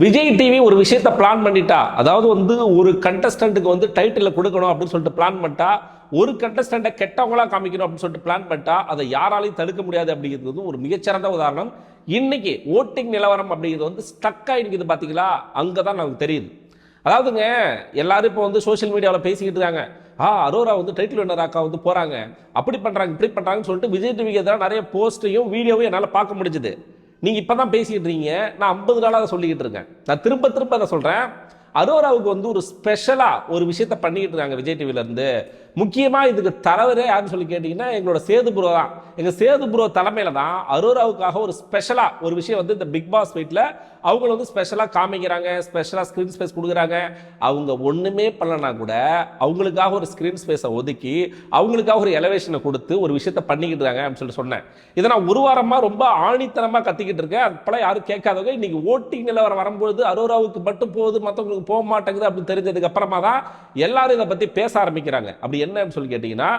Vijay TV ஒரு விஷயத்தை plan பண்ணிட்டா, அதாவது ஒரு கண்டஸ்டன்ட்டுக்கு டைட்டில் கொடுக்கணும் அப்படின்னு சொல்லிட்டு பிளான் பண்ணிட்டா, ஒரு கண்டஸ்டன்ட்டை கெட்டவங்களா காமிக்கணும் அப்படின்னு சொல்லிட்டு பிளான் பண்ணிட்டா, அதை யாராலையும் தடுக்க முடியாது அப்படிங்கிறது ஒரு மிகச்சிறந்த உதாரணம். இன்னைக்கு ஓட்டிங் நிலவரம் அப்படிங்கிறது ஸ்டக் ஆகிருக்குது பார்த்தீங்களா, அங்கே தான் நமக்கு தெரியுது. அதாவதுங்க, எல்லாரும் இப்போ சோஷியல் மீடியாவில் பேசிக்கிட்டு இருக்காங்க, அரோரா டைட்டில் வின்னர் அக்கா போகிறாங்க, அப்படி பண்ணுறாங்க இப்படி பண்ணுறாங்கன்னு சொல்லிட்டு விஜய் டிவிக்கு எதிராக நிறைய போஸ்ட்டையும் வீடியோவும் என்னால் பார்க்க முடிஞ்சுது. நீங்கள் இப்போ தான் பேசிக்கிட்டு இருக்கீங்க, நான் 50 நாளாக அதை சொல்லிக்கிட்டு இருக்கேன். நான் திரும்ப திரும்ப அதை சொல்கிறேன். அரோராவுக்கு ஒரு ஸ்பெஷலாக ஒரு விஷயத்த பண்ணிக்கிட்டு இருக்காங்க விஜய் டிவிலேருந்து. முக்கியமாக இதுக்கு தலைவரே யாருன்னு சொல்லி கேட்டிங்கன்னா எங்களோட சேது ப்ரோ தான். எங்கள் சேது ப்ரோ தலைமையில் தான் அரோராவுக்காக ஒரு ஸ்பெஷலாக ஒரு விஷயம் இந்த பிக் பாஸ் வீட்டில் அவங்கள ஸ்பெஷலாக காமிக்கிறாங்க, ஸ்பெஷலாக ஸ்க்ரீன் ஸ்பேஸ் கொடுக்குறாங்க. அவங்க ஒன்றுமே பண்ணலனா கூட அவங்களுக்காக ஒரு ஸ்க்ரீன் ஸ்பேஸை ஒதுக்கி அவங்களுக்காக ஒரு எலவேஷனை கொடுத்து ஒரு விஷயத்த பண்ணிக்கிட்டு இருக்காங்க அப்படின்னு சொல்லி சொன்னேன். இதை நான் ஒரு வாரமாக ரொம்ப ஆணித்தனமாக கத்திக்கிட்டு இருக்கேன். அப்போலாம் யாரும் கேட்காதவங்க இன்னைக்கு ஓட்டிங் நிலவரம் வரும்பொழுது அரோராவுக்கு மட்டும் போகுது, மற்றவங்களுக்கு போக மாட்டேங்குது அப்படின்னு தெரிஞ்சதுக்கு அப்புறமா தான் எல்லாரும் இதை பற்றி பேச ஆரம்பிக்கிறாங்க. அப்படி என்னன்னு சொல்லி கேட்டீங்கன்னா,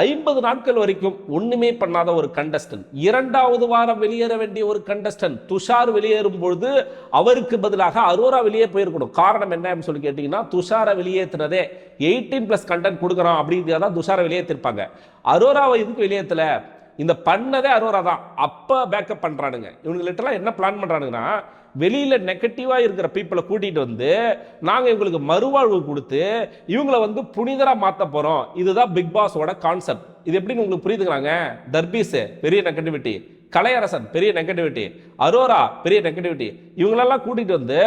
50 நாட்கள் வரைக்கும் ஒண்ணுமே பண்ணாத ஒரு கண்டஸ்டன்ட், 2வது வாரம் வெளியேற வேண்டிய ஒரு கண்டஸ்டன்ட் துஷார் வெளியேறும் பொழுது அவருக்கு பதிலாக அரோரா வெளியே போயிருக்கணும். காரணம் என்ன சொல்லி கேட்டீங்கன்னா, துஷாரை வெளியேற்றினதே 18+ கண்டென்ட் கொடுக்குறோம் அப்படிங்கிறதா துஷாரை வெளியேற்றிருப்பாங்க. அரோராவை இதுக்கு வெளியேற்றல, இந்த பண்ணதே அரோரா தான். அப்ப பேக்கப் பண்றானுங்க இவங்க. லிட்டரலா என்ன பிளான் பண்றானுங்கன்னா, வெளியில நெகட்டிவா இருக்கிற பீப்புளை கூட்டிட்டு நாங்க இவங்களுக்கு மறுவாழ்வு கொடுத்து இவங்களை புனிதரா மாத்த போறோம். இதுதான் பிக் பாஸோட கான்செப்ட். இது எப்படின்னு உங்களுக்கு புரியுதுங்கிறாங்க. தர்பீஸ் பெரிய நெகட்டிவிட்டி, கலையரசன் பெரிய நெகட்டிவிட்டி, அரோரா பெரிய நெகட்டிவிட்டி, இவங்களெல்லாம் கூட்டிட்டு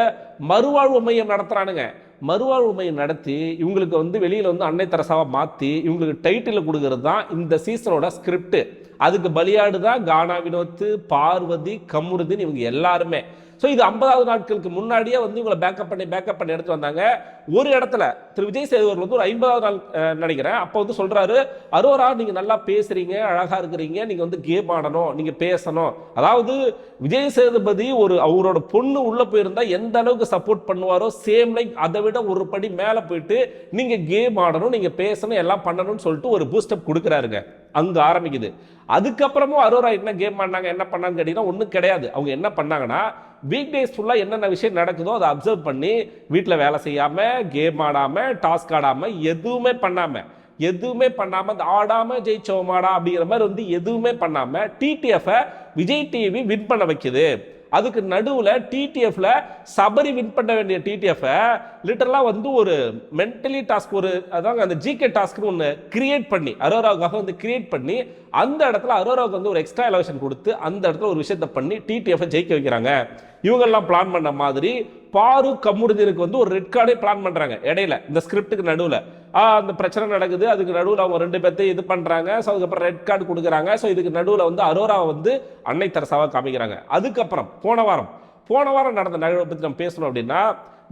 மறுவாழ்வு மையம் நடத்துறானுங்க. மறுவாழ்வு மையம் நடத்தி இவங்களுக்கு வெளியில அன்னை தெரசாவா மாத்தி இவங்களுக்கு டைட்டில் கொடுக்கறது தான் இந்த சீசனோட ஸ்கிரிப்ட். அதுக்கு பலியாடு தான் கானா வினோத், பார்வதி, கமுருதீன், இவங்க எல்லாருமே. ஸோ இது 50வது நாட்களுக்கு முன்னாடியே இவங்களை பேக்கப் பண்ணி எடுத்து வந்தாங்க. ஒரு இடத்துல திரு விஜய் சேதுவர் ஒரு 50வது நாள் நினைக்கிறேன், அப்போ சொல்றாரு, அரோரா நீங்க நல்லா பேசுறீங்க, அழகா இருக்கிறீங்க, நீங்க கேம் ஆடணும், நீங்க பேசணும். அதாவது விஜய் சேதுபதி அவரோட பொண்ணு உள்ள போயிருந்தா எந்த அளவுக்கு சப்போர்ட் பண்ணுவாரோ சேம் லைக் அதை விட ஒரு படி மேல போயிட்டு நீங்க கேம் ஆடணும், நீங்க பேசணும், எல்லாம் பண்ணணும்னு சொல்லிட்டு ஒரு பூஸ்டப் கொடுக்குறாருங்க. அங்க ஆரம்பிக்குது. அதுக்கப்புறமும் அரோரா என்ன கேம் ஆடினாங்க, என்ன பண்ணாங்கன்னு கேட்டீங்கன்னா ஒன்றும் கிடையாது. அவங்க என்ன பண்ணாங்கன்னா, வீக் டேஸ் ஃபுல்லாக என்னென்ன விஷயம் நடக்குதோ அதை அப்சர்வ் பண்ணி வீட்டில் வேலை செய்யாமல், கேம் ஆடாமல், டாஸ்க் ஆடாமல், எதுவுமே பண்ணாமல் அந்த ஆடாமல் ஜெயிச்சோமாடா அப்படிங்கிற மாதிரி எதுவுமே பண்ணாமல் டிடிஎஃப் விஜய் டிவி வின் பண்ண வைக்குது. அதுக்கு நடுவில் டிடிஎஃப்ல சபரி வின் பண்ண வேண்டிய டிடிஎஃப் லிட்டரலா ஒரு மென்டலி டாஸ்க், அதாவது அந்த ஜிகே டாஸ்க்னு ஒன்று கிரியேட் பண்ணி அரோராவுக்காக கிரியேட் பண்ணி அந்த இடத்துல அரோராவுக்கு ஒரு எக்ஸ்ட்ரா எலவேஷன் கொடுத்து அந்த இடத்துல ஒரு விஷயத்தை பண்ணி டிடிஎஃப் ஜெயிக்க வைக்கிறாங்க. இவங்கெல்லாம் பிளான் பண்ண மாதிரி பாரு கமுருதீனுக்கு ஒரு ரெட் கார்டே பிளான் பண்றாங்க. இடையில இந்த ஸ்கிரிப்டுக்கு நடுவில் அந்த பிரச்சனை நடக்குது, அதுக்கு நடுவில் அவங்க 2 பேர்த்தையும் இது பண்றாங்க. ஸோ அதுக்கப்புறம் ரெட் கார்டு கொடுக்குறாங்க. ஸோ இதுக்கு நடுவில் அரோராவை அன்னை தெரசாவா காமிக்கிறாங்க. அதுக்கப்புறம் போன வாரம் நடந்த நிகழ்வை பற்றி நம்ம பேசணும் அப்படின்னா,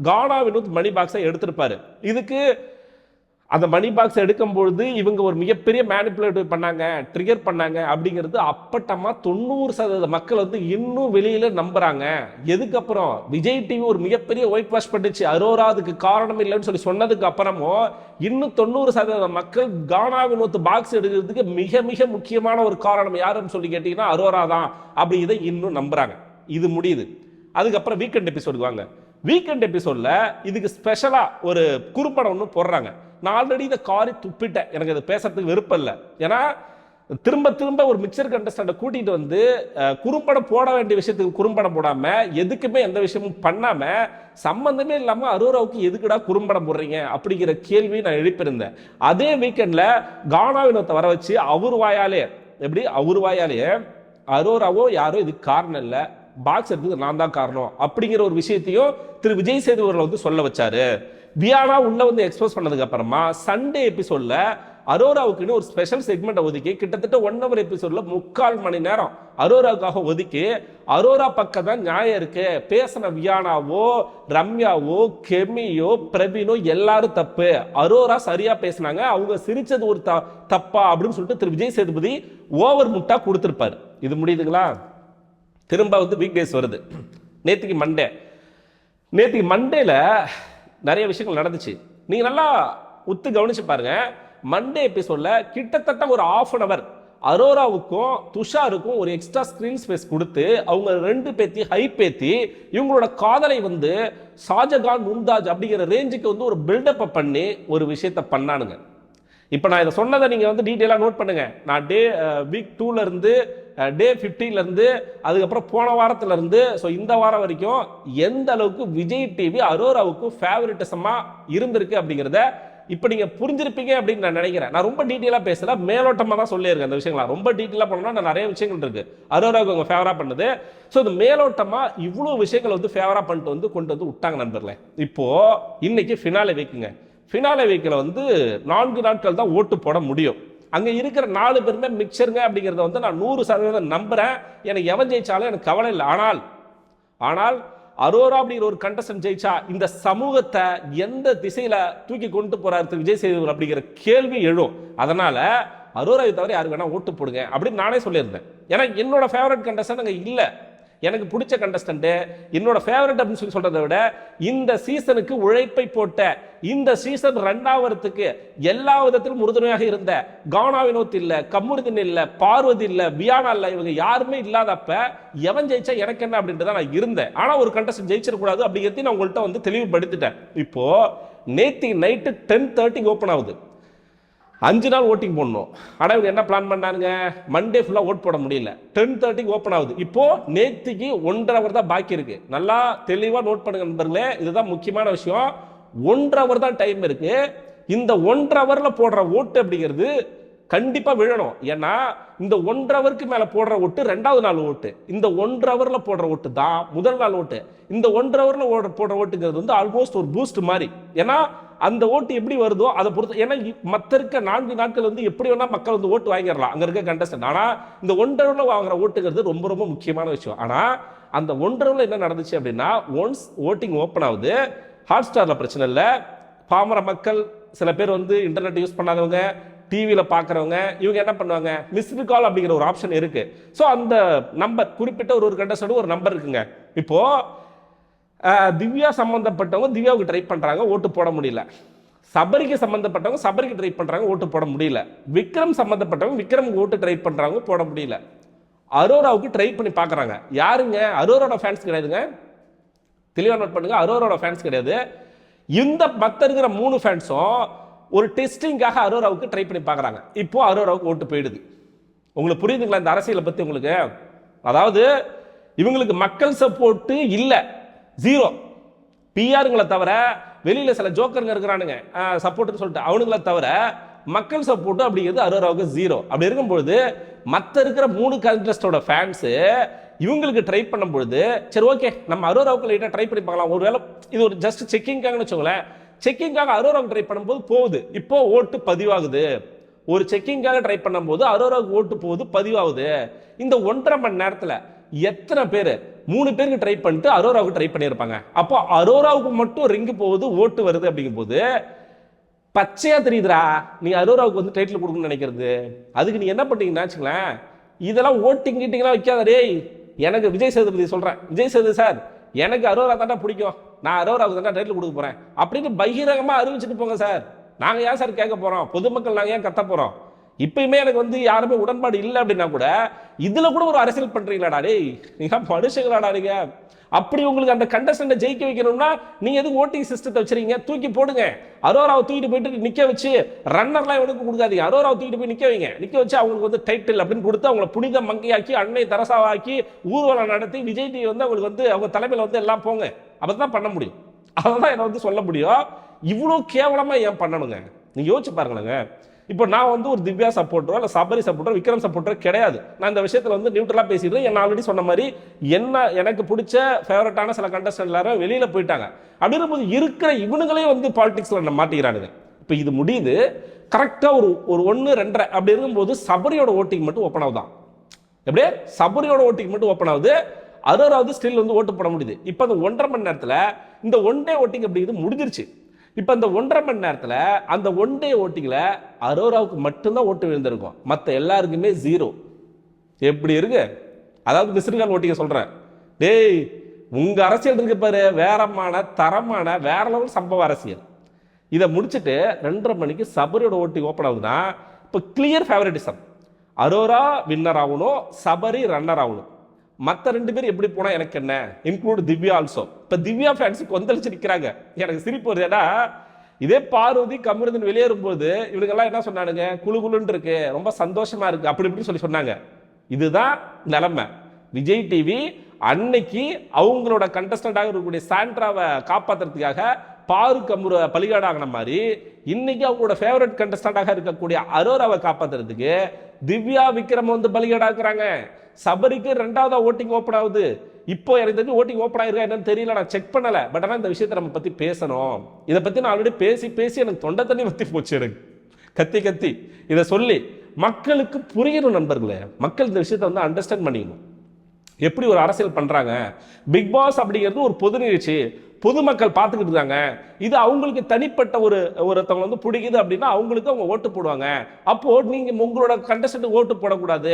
கானா வினோத் மணி பாக்ஸை எடுத்திருப்பாரு. இதுக்கு அந்த மணி பாக்ஸ் எடுக்கும் பொழுது இவங்க ஒரு மிகப்பெரிய மேனிபுலேட்டிவ் பண்ணாங்க, ட்ரிகர் பண்ணாங்க அப்படிங்கிறது அப்பட்டமா 90% மக்கள் இன்னும் வெளியில நம்புறாங்க. எதுக்கப்புறம் விஜய் டிவி ஒரு மிகப்பெரிய ஒயிட் வாஷ் பண்ணிச்சு, அரோரா அதுக்கு காரணம் இல்லைன்னு சொல்லி சொன்னதுக்கு அப்புறமும் இன்னும் 90% மக்கள் கானா வினோத் பாக்ஸ் எடுக்கிறதுக்கு மிக மிக முக்கியமான ஒரு காரணம் யாருன்னு சொல்லி கேட்டீங்கன்னா அரோரா தான் அப்படி இதை இன்னும் நம்புறாங்க. இது முடியுது. அதுக்கப்புறம் வீக்கெண்ட் எபிசோடுக்கு வாங்க. வீக்கெண்ட் எபிசோட்ல இதுக்கு ஸ்பெஷலா ஒரு குறும்படம் ஒன்று போடுறாங்க. நான் ஆல்ரெடி இதை காரி துப்பிட்டேன், எனக்கு அதை பேசுறதுக்கு விருப்பம் இல்லை. ஏன்னா திரும்ப ஒரு மிக்சர் கண்டஸ்டன்ட்டை கூட்டிட்டு குறும்படம் போட வேண்டிய விஷயத்துக்கு குறும்படம் போடாம, எதுக்குமே எந்த விஷயமும் பண்ணாம, சம்பந்தமே இல்லாம அரோராவுக்கு எதுக்குடா குறும்படம் போடுறீங்க அப்படிங்கிற கேள்வி நான் எழுப்பியிருந்தேன். அதே வீக்கெண்ட்ல கானா வினோத்தை வர வச்சு அவர் வாயாலே அரோராவோ யாரோ இதுக்கு காரணம் இல்லை, பாக்ஸ் எடுத்தது நான் தான் காரணம் அப்படிங்கிற ஒரு விஷயத்தையும் திரு விஜய் சேதுவர்கள் சொல்ல வச்சாரு. வியானா உள்ள எக்ஸ்போஸ் பண்ணதுக்கு அப்புறமா சண்டே எபிசோட்ல அரோராவுக்குன்னு ஒரு ஸ்பெஷல் செக்மெண்ட் ஒதுக்கி கிட்டத்தட்ட 1 hour எபிசோட்ல 3/4 மணி நேரம் அரோராவுக்காக ஒதுக்கி அரோரா பக்கம் தான் நியாயம் இருக்கு, பேசின வியானாவோ ரம்யாவோ கெமியோ பிரவீனோ எல்லாரும் தப்பு, அரோரா சரியா பேசினாங்க, அவங்க சிரிச்சது ஒரு தப்பா அப்படின்னு சொல்லிட்டு திரு விஜய் சேதுபதி ஓவர் முட்டா கொடுத்திருப்பாரு. இது முடியுதுங்களா? திரும்ப வீக் டேஸ் வருது. நேற்றுக்கு மண்டேல நிறைய விஷயங்கள் நடந்துச்சு. நீங்க நல்லா உத்து கவனிச்சு பாருங்க. மண்டே எபிசோட்ல கிட்டத்தட்ட ஒரு 1/2 hour அரோராவுக்கும் துஷாருக்கும் ஒரு எக்ஸ்ட்ரா ஸ்கிரீன் ஸ்பேஸ் கொடுத்து அவங்க ரெண்டு பேத்தி ஹைப் ஏத்தி இவங்களோட காதலை வந்து ஷாஜகான் மும்தாஜ் அப்படிங்கிற ரேஞ்சுக்கு வந்து ஒரு பில்டப் பண்ணி ஒரு விஷயத்த பண்ணானுங்க. இப்போ நான் இதை சொன்னதை நீங்கள் வந்து டீட்டெயிலாக நோட் பண்ணுங்க. நான் வீக் 2ல இருந்து டே 15ல இருந்து அதுக்கப்புறம் போன வாரத்துல இருந்து ஸோ இந்த வாரம் வரைக்கும் எந்த அளவுக்கு விஜய் டிவி அரோராவுக்கு ஃபேவரட்டிசமா இருந்திருக்கு அப்படிங்கிறத இப்போ நீங்க புரிஞ்சிருப்பீங்க அப்படின்னு நான் நினைக்கிறேன். நான் ரொம்ப டீட்டெயிலாக பேசல, மேலோட்டமாக தான் சொல்லியிருக்கேன். அந்த விஷயங்களா ரொம்ப டீட்டெயிலாக பண்ணணும்னா நான் நிறைய விஷயங்கள் இருக்கு அரோராவுக்கு அவங்க ஃபேவரா பண்ணது. ஸோ இந்த மேலோட்டமா இவ்வளோ விஷயங்கள் வந்து ஃபேவரா பண்ணிட்டு வந்து கொண்டு வந்து விட்டாங்க நண்பர்களே. இப்போ இன்னைக்கு ஃபினாலே வீக்குங்க. ஃபினாலே வீக்கில் வந்து 4 நாட்கள் தான் ஓட்டு போட முடியும். அங்கே இருக்கிற 4 பேருமே மிக்சருங்க அப்படிங்கிறத வந்து நான் 100% நம்புறேன். எனக்கு எவன் ஜெயிச்சாலும் எனக்கு கவலை இல்லை. ஆனால் அரோரா அப்படிங்கிற ஒரு கண்டஸ்டன்ட் ஜெயிச்சா இந்த சமூகத்தை எந்த திசையில தூக்கி கொண்டு போறாரு விஜய் சேதுபதி அப்படிங்கிற கேள்வி எழும். அதனால அரோராவை தவிர யாருக்கு வேணா ஓட்டு போடுங்க அப்படின்னு நானே சொல்லியிருந்தேன். ஏன்னா என்னோட ஃபேவரட் கண்டஸ்டன்ட் அங்கே இல்லை. எனக்கு பிடிச்ச கண்டஸ்டன்ட் என்னோட ஃபேவரட் அப்படின்னு சொல்லி சொல்றதை விட இந்த சீசனுக்கு உழைப்பை போட்ட, இந்த சீசன் ரன் ஆகிறதுக்கு எல்லா விதத்திலும் உறுதுணையாக இருந்த கானா வினோத் இல்ல, கமருதீன் இல்ல, பார்வதி இல்ல, பியானா இல்ல, இவங்க யாருமே இல்லாதப்ப எவன் ஜெயிச்சா எனக்கு என்ன அப்படின்றத நான் இருந்தேன். ஆனா ஒரு கண்டஸ்டன்ட் ஜெயிச்சிடக்கூடாது அப்படிங்கிறதையும் நான் உங்கள்கிட்ட வந்து தெளிவுபடுத்திட்டேன். இப்போ நேத்தி நைட்டு 10:30 ஓப்பன் ஆகுது. 5 நாள் ஓட்டிங் போடணும். ஆனால் இவங்க என்ன பிளான் பண்ணாங்க, மண்டே ஃபுல்லாக ஓட் போட முடியல. 10:30 ஓப்பன் ஆகுது. இப்போ நேத்திக்கு 1.5 ஹவர் தான் பாக்கி இருக்கு. நல்லா தெளிவாக நோட் பண்ணுங்க நண்பர்களே, இதுதான் முக்கியமான விஷயம். 1.5 ஹவர் தான் டைம் இருக்கு. இந்த 1.5 ஹவர்ல போடுற ஓட்டு அப்படிங்கிறது கண்டிப்பா விழணும். ஏன்னா இந்த 1.5 ஹவருக்கு மேல போடுற ஓட்டு 2வது நாள் ஓட்டு, இந்த 1.5 ஹவர்ல போடுற ஓட்டு தான் முதல் நாள் ஓட்டு. இந்த 1.5 ஹவர்ல போடுற ஓட்டுங்கிறது வந்து ஆல்மோஸ்ட் ஒரு பூஸ்ட் மாதிரி. ஏன்னா அந்த ஓட்டு எப்படி வருதோ அதை பொறுத்து. ஏன்னா மற்ற இருக்க 4 நாட்கள் வந்து எப்படி வேணா மக்கள் வந்து ஓட்டு வாங்கிடலாம் அங்க இருக்க கண்டஸ்டன்ட். ஆனா இந்த 1.5 ஹவர்ல வாங்குற ஓட்டுங்கிறது ரொம்ப ரொம்ப முக்கியமான விஷயம். ஆனா அந்த 1.5 ஹவர்ல என்ன நடந்துச்சு அப்படின்னா, ஒன்ஸ் ஓட்டிங் ஓப்பன் ஆகுது, ஹாட் ஸ்டார்ல பிரச்சனை இல்லை, பாமர மக்கள் சில பேர் வந்து இன்டர்நெட் யூஸ் பண்ணாதவங்க, டிவியில் பார்க்குறவங்க, இவங்க என்ன பண்ணுவாங்க, மிஸ்டு கால் அப்படிங்கிற ஒரு ஆப்ஷன் இருக்கு. ஸோ அந்த நம்பர் குறிப்பிட்ட ஒரு கண்டஸ்டன்ட் ஒரு நம்பர் இருக்குங்க. இப்போ திவ்யா சம்பந்தப்பட்டவங்க திவ்யாவுக்கு ட்ரை பண்றாங்க, ஓட்டு போட முடியல. சபரிக்கு சம்பந்தப்பட்டவங்க சபரிக்கு ட்ரை பண்றாங்க, ஓட்டு போட முடியல. விக்ரம் சம்பந்தப்பட்டவங்க விக்ரமுக்கு ஓட்டு ட்ரை பண்றாங்க, போட முடியல. அரோராவுக்கு ட்ரை பண்ணி பார்க்குறாங்க. யாருங்க, அரோராவோட ஃபேன்ஸ் கிடையாதுங்க. தெளிவாக நோட் பண்ணுங்க, அரோராவோட ஃபேன்ஸ் கிடையாது. இந்த மற்ற இருக்கிற 3 ஃபேன்ஸும் ஒரு டெஸ்டிங்காக அரோராவுக்கு ட்ரை பண்ணி பார்க்குறாங்க. இப்போ அரோராவுக்கு ஓட்டு போயிடுது. உங்களுக்கு புரியுதுங்களா இந்த அரசியலை பற்றி உங்களுக்கு? அதாவது இவங்களுக்கு மக்கள் சப்போர்ட்டு இல்லை, 0. பிஆருங்களை தவிர வெளியில சில ஜோக்கருங்க இருக்கிறானுங்க சப்போர்ட்னு சொல்லிட்டு, அவனுங்களை தவிர மக்கள் சப்போர்ட் அப்படிங்கிறது அரோராவுக்கு 0. அப்படி இருக்கும்பொழுது மற்ற இருக்கிற 3 கண்டஸ்டோட ஃபேன்ஸு இவங்களுக்கு ட்ரை பண்ணும்பொழுது சரி ஓகே நம்ம அரோராவுக்கு லைட்டாக ட்ரை பண்ணி பார்க்கலாம், ஒருவேளை இது ஒரு ஜஸ்ட் செக்கிங்காகனு வச்சுக்கோங்களேன். செக்கிங்காக அரோராவுக்கு ட்ரை பண்ணும்போது போகுது, இப்போ ஓட்டு பதிவாகுது. ஒரு செக்கிங்காக ட்ரை பண்ணும்போது அரோராவுக்கு ஓட்டு போகுது, பதிவாகுது. இந்த 1.5 மணி நேரத்தில் எத்தனை பேர் 3 பேருக்கு ட்ரை பண்ணிட்டு அரோராவுக்கு ட்ரை பண்ணியிருப்பாங்க. அப்போ அரோராவுக்கு மட்டும் ரிங்கு போகுது, ஓட்டு வருது. அப்படிங்கும் போது பச்சையா தெரியுதுரா நீ அரோராவுக்கு வந்து டைட்டில் கொடுக்கணும்னு நினைக்கிறது. அதுக்கு நீ என்ன பண்ணீங்கன்னா வச்சுங்களேன், இதெல்லாம் ஓட்டிங் கீட்டிங்லாம் வைக்காத. டேய், எனக்கு விஜய் சேதுபதி சொல்றேன், விஜய் சேதுபதி சார் எனக்கு அரோரா தாண்டா பிடிக்கும், நான் அரோராவுக்கு தாண்டா டைட்டில் கொடுக்க போறேன் அப்படின்னு பகிரங்கமா அறிவிச்சுட்டு போங்க சார். நாங்க ஏன் சார் கேட்க போறோம், பொதுமக்கள் நாங்க ஏன் கத்த போறோம்? இப்பயுமே எனக்கு வந்து யாருமே உடன்பாடு இல்லை அப்படின்னா கூட இதுல கூட ஒரு அரசியல் பண்றீங்களாடா, டேய் நீங்க மனுஷங்களாடா நீங்க. அப்படி உங்களுக்கு அந்த கண்டஸ்டன்ட் ஜெயிக்க வைக்கணும்னா நீங்க எதுக்கு ஓட்டிங் சிஸ்டத்தை வச்சிருக்கீங்க? தூக்கி போடுங்க. அரோராவை தூக்கிட்டு போயிட்டு நிக்க வச்சு ரன்னர்லாம் இவனுக்கு கொடுக்காதீங்க. அரோராவை தூக்கிட்டு போய் நிக்க வைங்க. நிக்க வச்சு அவங்களுக்கு வந்து டைட்டில் அப்படின்னு கொடுத்து அவங்களை புனித மங்கையாக்கி அன்னை தரசாவாக்கி ஊர்வலம் நடத்தி விஜய் டிவி வந்து அவங்களுக்கு வந்து அவங்க தலைமையில வந்து எல்லாம் போங்க. அப்பதான் பண்ண முடியும். அதான் என்ன வந்து சொல்ல முடியும். இவ்வளவு கேவலமா ஏன் பண்ணணுங்க? நீங்க யோசிச்சு பாருங்களேங்க. இப்போ நான் வந்து ஒரு திவ்யா சப்போர்ட்டரோ இல்லை சபரி சப்போர்ட்டரோ விக்ரம் சப்போர்ட்டரோ கிடையாது. நான் இந்த விஷயத்தில் வந்து நியூட்ரலாக பேசிடுறேன். என்ன ஆல்ரெடி சொன்ன மாதிரி என்ன எனக்கு பிடிச்ச ஃபேவரட்டான சில கண்டஸ்டன்ட் எல்லாரும் வெளியில் போயிட்டாங்க. அப்படின்ற போது இருக்கிற இவனுங்களே வந்து பாலிடிக்ஸில் மாட்டிக்கிறானுங்க. இப்போ இது முடியுது கரெக்டாக ஒரு 1, 2 அப்படி இருக்கும்போது சபரியோட ஓட்டிங் மட்டும் ஓப்பன் ஆகுதான். எப்படியே சபரியோட ஓட்டிங் மட்டும் ஓப்பன் ஆகுது. அதாவது ஸ்டில் வந்து ஓட்டு போட முடியுது. இப்போ அந்த 1.5 மணி நேரத்தில் இந்த 1 டே ஓட்டிங் அப்படிங்கிறது முடிஞ்சிருச்சு. இப்போ இந்த 1.5 மணி நேரத்தில் அந்த 1 டே ஓட்டிங்கில் அரோராவுக்கு மட்டும்தான் ஓட்டு விழுந்திருக்கும், மற்ற எல்லாருக்குமே 0. எப்படி இருக்கு? அதாவது மிஸ்டர் ஓட்டிங்க சொல்றேன். டேய் உங்க அரசியல் இருக்கு பாரு, வேறமான தரமான வேற லெவல் சம்பவ அரசியல். இதை முடிச்சுட்டு 2:30 மணிக்கு சபரியோட ஓட்டிங் ஓப்பன் ஆகுதுன்னா இப்போ கிளியர் ஃபேவரட்டிசம். அரோரா வின்னர் ஆகணும், சபரி ரன்னர் ஆகணும். மற்ற 2 பேர் எப்படி போனா எனக்கு என்ன, இன்க்ளூட் திவ்யா ஆல்சோ. இப்ப திவ்யா ஃபேன்ஸுக்கு கொந்தளிச்சு நிற்கிறாங்க. எனக்கு சிரிப்பு வருது. ஏன்னா இதே பார்வதி கமருதீன் வெளியேறும்போது இவங்கெல்லாம் என்ன சொன்னானுங்க, குழு குழுன்னு இருக்கு, ரொம்ப சந்தோஷமா இருக்கு, அப்படி இப்படி சொல்லி சொன்னாங்க. இதுதான் நிலைமை. விஜய் டிவி அன்னைக்கு அவங்களோட கண்டஸ்டண்டாக இருக்கக்கூடிய சாண்ட்ராவை காப்பாற்றுறதுக்காக பாரு கமுரு பலிகாடாகின மாதிரி இன்னைக்கு அவங்களோட ஃபேவரட் கண்டஸ்டண்டாக இருக்கக்கூடிய அரோராவை காப்பாற்றுறதுக்கு திவ்யா விக்ரம் வந்து பலிகாடாக்குறாங்க. சபரிக்கு 2வது ஓட்டிங் ஓப்பன் ஆகுது. இப்போ எனக்கு தெரிஞ்சு ஓட்டிங் ஓப்பன் ஆயிருக்கா என்னன்னு தெரியல, நான் செக் பண்ணல. பட் ஆனால் இந்த விஷயத்தை நம்ம பத்தி பேசணும். இதை பத்தி நான் ஆல்ரெடி பேசி பேசி எனக்கு தொண்டை தண்ணி வத்தி போச்சு. எனக்கு கத்தி கத்தி இதை சொல்லி மக்களுக்கு புரியணும் நண்பர்களே. மக்கள் இந்த விஷயத்தை வந்து அண்டர்ஸ்டாண்ட் பண்ணிக்கணும். எப்படி ஒரு அரசியல் பண்றாங்க. பிக் பாஸ் அப்படிங்கிறது ஒரு பொது நிகழ்ச்சி, பொதுமக்கள் பார்த்துக்கிட்டு இருக்காங்க. இது அவங்களுக்கு தனிப்பட்ட ஒருத்தவங்க வந்து பிடிக்குது அப்படின்னா அவங்களுக்கு அவங்க ஓட்டு போடுவாங்க. அப்போ நீங்க உங்களோட கண்டஸ்டன்ட் ஓட்டு போடக்கூடாது,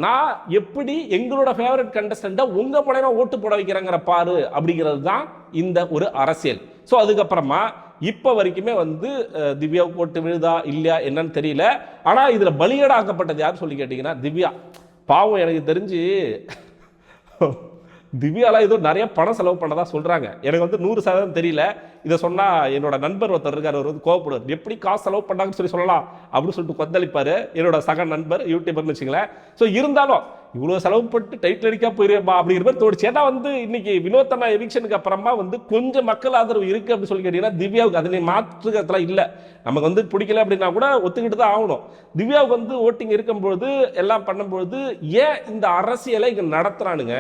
நான் எப்படி எங்களோட ஃபேவரட் கண்டஸ்டன்ட்டை உங்க மூலமா ஓட்டு போட வைக்கிறேங்கிற பாரு அப்படிங்கிறது தான் இந்த ஒரு அரசியல். ஸோ அதுக்கப்புறமா இப்போ வரைக்குமே வந்து திவ்யாவுக்கு ஓட்டு விழுதா இல்லையா என்னன்னு தெரியல. ஆனால் இதில் பலியடாக்கப்பட்டது யார் சொல்லி கேட்டிங்கன்னா திவ்யா. பாவம், எனக்கு தெரிஞ்சு திவ்யாலாம் ஏதோ நிறைய பணம் செலவு பண்ணதா சொல்றாங்க. எனக்கு வந்து 100% தெரியல. இதை சொன்னா என்னோட நண்பர் ஒருத்தர் இருக்காரு, அவர் வந்து கோவப்படுவார். எப்படி காசு செலவு பண்ணாங்கன்னு சொல்லலாம் அப்படின்னு சொல்லிட்டு கொந்தளிப்பாரு என்னோட சக நண்பர், யூடியூபர்னு வச்சுங்களேன். ஸோ இருந்தாலும் இவ்வளோ செலவு பட்டு டைட்டில் அடிக்கா போயிருப்பா அப்படிங்கிற மாதிரி தோடிச்சு. ஏன்னா வந்து இன்னைக்கு வினோத்தனா எவிக்ஷனுக்கு அப்புறமா வந்து கொஞ்சம் மக்கள் ஆதரவு இருக்கு அப்படின்னு சொல்லி கேட்டீங்கன்னா திவ்யாவுக்கு அதனை மாற்றுக்கிறதுலாம் இல்லை. நமக்கு வந்து பிடிக்கல அப்படின்னா கூட ஒத்துக்கிட்டு தான் ஆகணும். திவ்யாவுக்கு வந்து ஓட்டிங் இருக்கும்பொழுது எல்லாம் பண்ணும்பொழுது ஏன் இந்த அரசியலை இங்க நடத்துறானுங்க,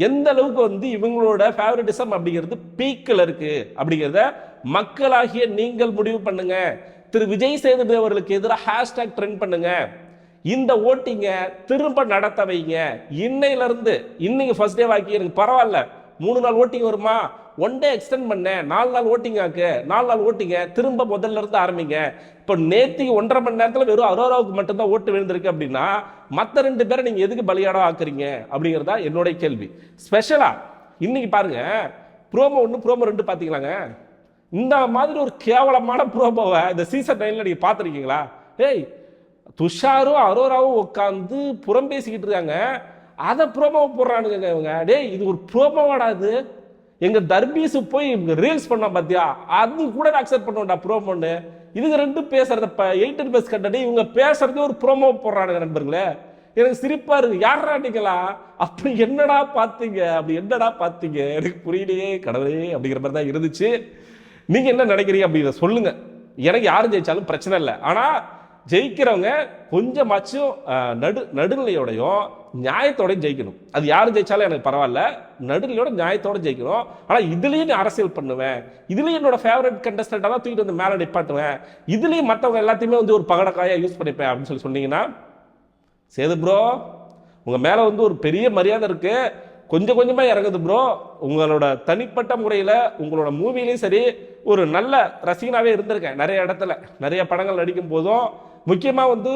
எந்த அளவுக்கு வந்து இவங்களோட ஃபேவரட்டிசம் அப்படிங்கிறது பீக்கில் இருக்கு அப்படிங்கிறத மக்களாகிய நீங்கள் முடிவு பண்ணுங்க. திரு விஜய் சேதுபதி அவர்களுக்கு எதிராக ஹேஷ்டாக் ட்ரெண்ட் பண்ணுங்க. இந்த ஓட்டிங்க திரும்ப நடத்த வைங்க. இன்னையில இருந்து இன்னைக்கு ஃபர்ஸ்ட் டே வாக்கி எனக்கு பரவாயில்ல, 3 நாள் ஓட்டிங் வருமா, 1 டே எக்ஸ்டெண்ட் பண்ண 4 நாள் ஓட்டிங் ஆக்கு, 4 நாள் ஓட்டிங்க திரும்ப முதல்ல இருந்து ஆரம்பிங்க. இப்போ நேத்திக்கு 1.5 மணி நேரத்தில் வெறும் அரோராவுக்கு மட்டும்தான் ஓட்டு விழுந்திருக்கு அப்படின்னா மற்ற 2 பேரை நீங்க எதுக்கு பலியாடா ஆக்குறீங்க அப்படிங்கிறதா என்னுடைய கேள்வி. ஸ்பெஷலா இன்னைக்கு பாருங்க, ப்ரோமோ 1 ப்ரோமோ 2 பாத்தீங்களாங்க. இந்த மாதிரி ஒரு கேவலமான ப்ரோமோவை இந்த சீசன் 9ல நீங்க பாத்திருக்கீங்களா? ஏய், துஷாரும் அரோராவும் உட்காந்து புறம் பேசிக்கிட்டு இருக்காங்க, அதை ப்ரோமோ போடுறானுங்க இவங்க. டேய், இது ஒரு ப்ரோமோவாடாது. எங்க தர்பீஸ் போய் ரீல்ஸ் பண்ண பாத்தியா, அது கூட அக்செப்ட் பண்ணுவோம்டா ப்ரோமோன்னு. இதுக்கு 2 பேசுறத 18+ கண்டடி இவங்க பேசுறதே ஒரு ப்ரோமோ போடுறானுங்க நண்பர்களே. எனக்கு சிரிப்பா இருக்கு. யாரா நீங்களா, அப்படி என்னடா பாத்தீங்க, அப்படி என்னடா பாத்தீங்க, எனக்கு புரியலையே கடவுளே அப்படிங்கிற மாதிரி தான் இருந்துச்சு. நீங்க என்ன நினைக்கிறீங்க அப்படிங்கிறத சொல்லுங்க. எனக்கு யாரும் ஜெயிச்சாலும் பிரச்சனை இல்லை. ஆனா ஜெயிக்கிறவங்க கொஞ்சமாச்சும் நடுநிலையோடையும் நியாயத்தோடையும் ஜெயிக்கணும். அது யாரும் ஜெயிச்சாலும் எனக்கு பரவாயில்ல, நடுநிலையோட நியாயத்தோட ஜெயிக்கணும். ஆனால் இதுலேயும் நான் அரசியல் பண்ணுவேன், இதுலேயும் என்னோட ஃபேவரட் கண்டஸ்டண்டாக தான் தூக்கிட்டு வந்து மேலே நிப்பாட்டுவேன், இதுலேயும் மற்றவங்க எல்லாத்தையுமே வந்து ஒரு பகடக்காயாக யூஸ் பண்ணிப்பேன் அப்படின்னு சொல்லி சொன்னீங்கன்னா, சேது ப்ரோ உங்கள் மேலே வந்து ஒரு பெரிய மரியாதை இருக்கு, கொஞ்சம் கொஞ்சமாக இறங்குது ப்ரோ. உங்களோட தனிப்பட்ட முறையில் உங்களோட மூவிலையும் சரி ஒரு நல்ல ரசிகனாகவே இருந்திருக்கேன். நிறைய இடத்துல நிறைய படங்கள் நடிக்கும் போதும் முக்கியமாக வந்து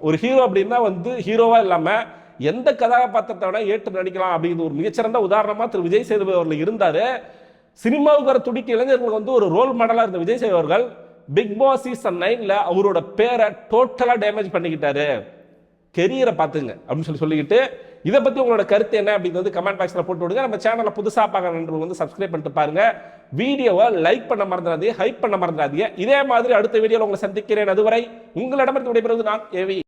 ஒரு ஹீரோ அப்படின்னா வந்து ஹீரோவாக இல்லாமல் எந்த கதாபாத்திரத்தை விட ஏற்று நடிக்கலாம் அப்படிங்கிறது ஒரு மிகச்சிறந்த உதாரணமாக திரு விஜய் சேதுபதி அவர்கள் இருந்தார். சினிமாவுக்கு வர துடிக்க இளைஞர்களுக்கு வந்து ஒரு ரோல் மாடலாக இருந்த விஜய் சேதுபதி அவர்கள் பிக் பாஸ் சீசன் 9ல் அவரோட பேரை டோட்டலாக டேமேஜ் பண்ணிக்கிட்டாரு. கெரியரை பார்த்துங்க அப்படின்னு சொல்லிக்கிட்டு இதை பற்றி உங்களோட கருத்து என்ன அப்படிங்கிறது கமெண்ட் பாக்ஸில் போட்டு விடுங்க. நம்ம சேனலை புதுசாக பார்க்குற நண்பர்கள் வந்து சப்ஸ்கிரைப் பண்ணிட்டு பாருங்க. வீடியோவை லைக் பண்ண மறந்துடாதீங்க, ஹைப் பண்ண மறந்துடாதீங்க. இதே மாதிரி அடுத்த வீடியோவில் உங்களை சந்திக்கிறேன். அதுவரை உங்களிடமிருந்து விடைபெறுவது நான் ஏவி.